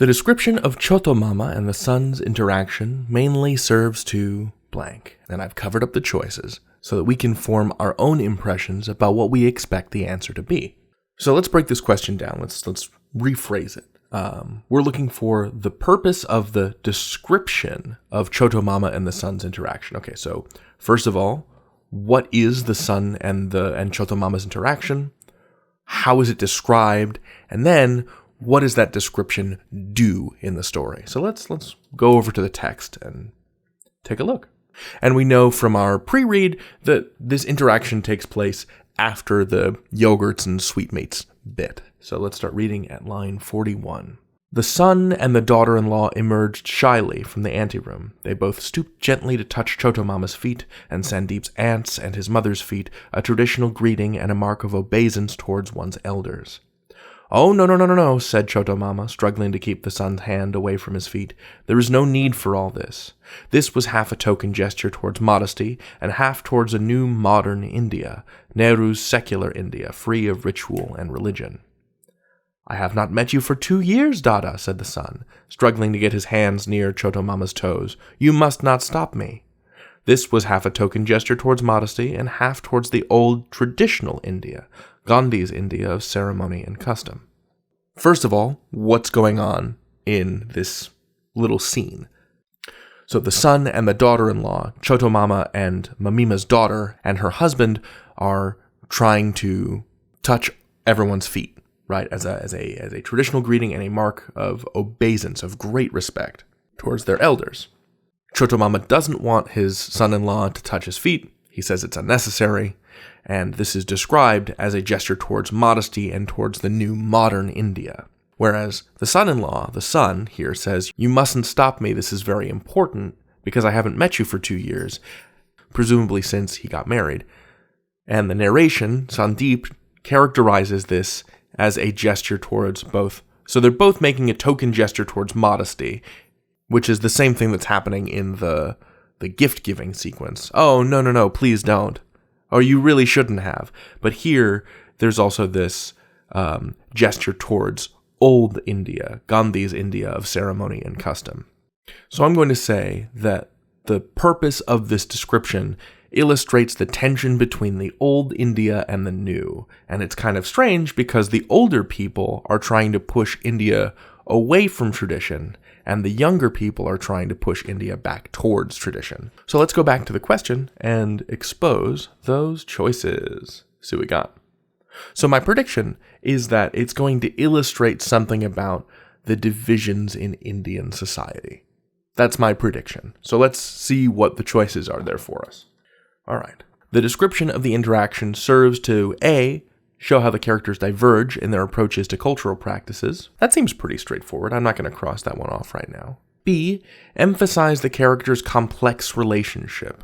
The description of Chotomama and the son's interaction mainly serves to blank, and I've covered up the choices so that we can form our own impressions about what we expect the answer to be. So let's break this question down. Let's rephrase it. We're looking for the purpose of the description of Chotomama and the son's interaction. Okay, so first of all, what is the son and Chotomama's interaction? How is it described? And then, what does that description do in the story? So let's go over to the text and take a look. And we know from our pre-read that this interaction takes place after the yogurts and sweetmeats bit. So let's start reading at line 41. The son and the daughter-in-law emerged shyly from the anteroom. They both stooped gently to touch Chotomama's feet and Sandeep's aunt's and his mother's feet, a traditional greeting and a mark of obeisance towards one's elders. "Oh, no, said Chotomama, struggling to keep the son's hand away from his feet. There is no need for all this. This was half a token gesture towards modesty, and half towards a new modern India, Nehru's secular India, free of ritual and religion. I have not met you for 2 years, Dada, said the son, struggling to get his hands near Chotomama's toes. You must not stop me. This was half a token gesture towards modesty, and half towards the old traditional India, Gandhi's India of ceremony and custom. First of all, what's going on in this little scene? So the son and the daughter-in-law, Chotomama and Mamima's daughter, and her husband are trying to touch everyone's feet, right, as a traditional greeting and a mark of obeisance, of great respect towards their elders. Chotomama doesn't want his son-in-law to touch his feet. He says it's unnecessary, and this is described as a gesture towards modesty and towards the new modern India. Whereas the son-in-law, the son here, says, you mustn't stop me, this is very important, because I haven't met you for 2 years, presumably since he got married. And the narration, Sandeep, characterizes this as a gesture towards both. So they're both making a token gesture towards modesty, which is the same thing that's happening in the gift-giving sequence. Oh, no, please don't. Or you really shouldn't have. But here, there's also this gesture towards old India, Gandhi's India of ceremony and custom. So I'm going to say that the purpose of this description illustrates the tension between the old India and the new. And it's kind of strange because the older people are trying to push India away from tradition, and the younger people are trying to push India back towards tradition. So let's go back to the question and expose those choices. See what we got. So my prediction is that it's going to illustrate something about the divisions in Indian society. That's my prediction. So let's see what the choices are there for us. All right. The description of the interaction serves to A, show how the characters diverge in their approaches to cultural practices. That seems pretty straightforward. I'm not going to cross that one off right now. B, emphasize the characters' complex relationship.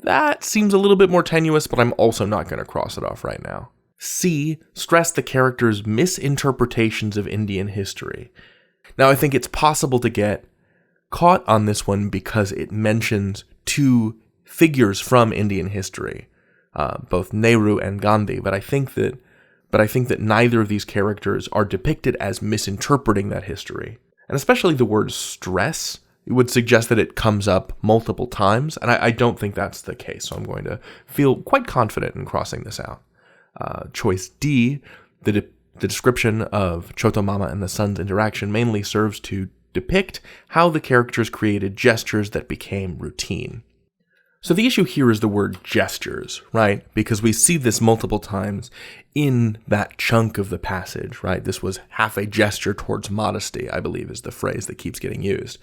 That seems a little bit more tenuous, but I'm also not going to cross it off right now. C, stress the characters' misinterpretations of Indian history. Now, I think it's possible to get caught on this one because it mentions two figures from Indian history, both Nehru and Gandhi, but I think that neither of these characters are depicted as misinterpreting that history. And especially the word stress, it would suggest that it comes up multiple times, and I don't think that's the case, so I'm going to feel quite confident in crossing this out. Choice D, the description of Chotomama and the son's interaction mainly serves to depict how the characters created gestures that became routine. So the issue here is the word gestures, right? Because we see this multiple times in that chunk of the passage, right? This was half a gesture towards modesty, I believe is the phrase that keeps getting used.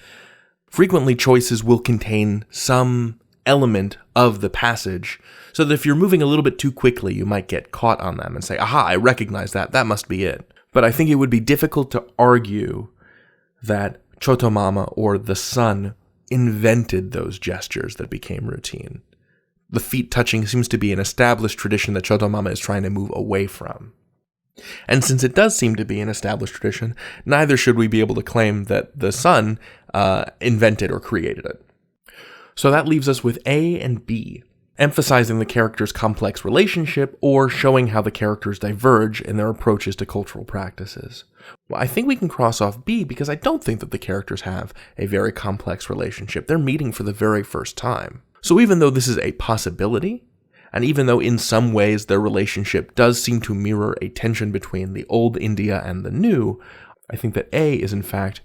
Frequently, choices will contain some element of the passage, so that if you're moving a little bit too quickly, you might get caught on them and say, aha, I recognize that, that must be it. But I think it would be difficult to argue that Chotomama or the son invented those gestures that became routine. The feet touching seems to be an established tradition that Chotomama is trying to move away from. And since it does seem to be an established tradition, neither should we be able to claim that the son invented or created it. So that leaves us with A and B. emphasizing the character's complex relationship, or showing how the characters diverge in their approaches to cultural practices. Well, I think we can cross off B because I don't think that the characters have a very complex relationship. They're meeting for the very first time. So even though this is a possibility, and even though in some ways their relationship does seem to mirror a tension between the old India and the new, I think that A is in fact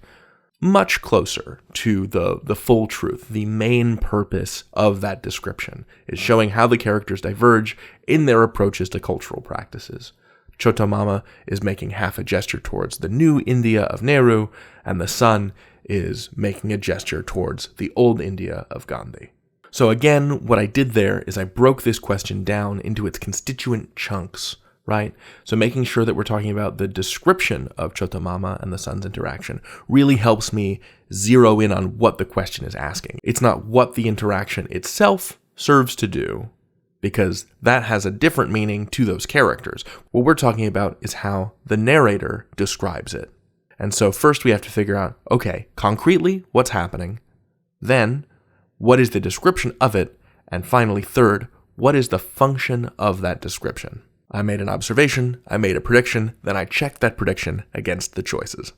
much closer to the full truth. The main purpose of that description is showing how the characters diverge in their approaches to cultural practices. Chota Mama is making half a gesture towards the new India of Nehru, and the son is making a gesture towards the old India of Gandhi. So again, what I did there is I broke this question down into its constituent chunks, right? So making sure that we're talking about the description of Chota Mama and the son's interaction really helps me zero in on what the question is asking. It's not what the interaction itself serves to do, because that has a different meaning to those characters. What we're talking about is how the narrator describes it. And so first we have to figure out, okay, concretely, what's happening? Then, what is the description of it? And finally, third, what is the function of that description? I made an observation, I made a prediction, then I checked that prediction against the choices.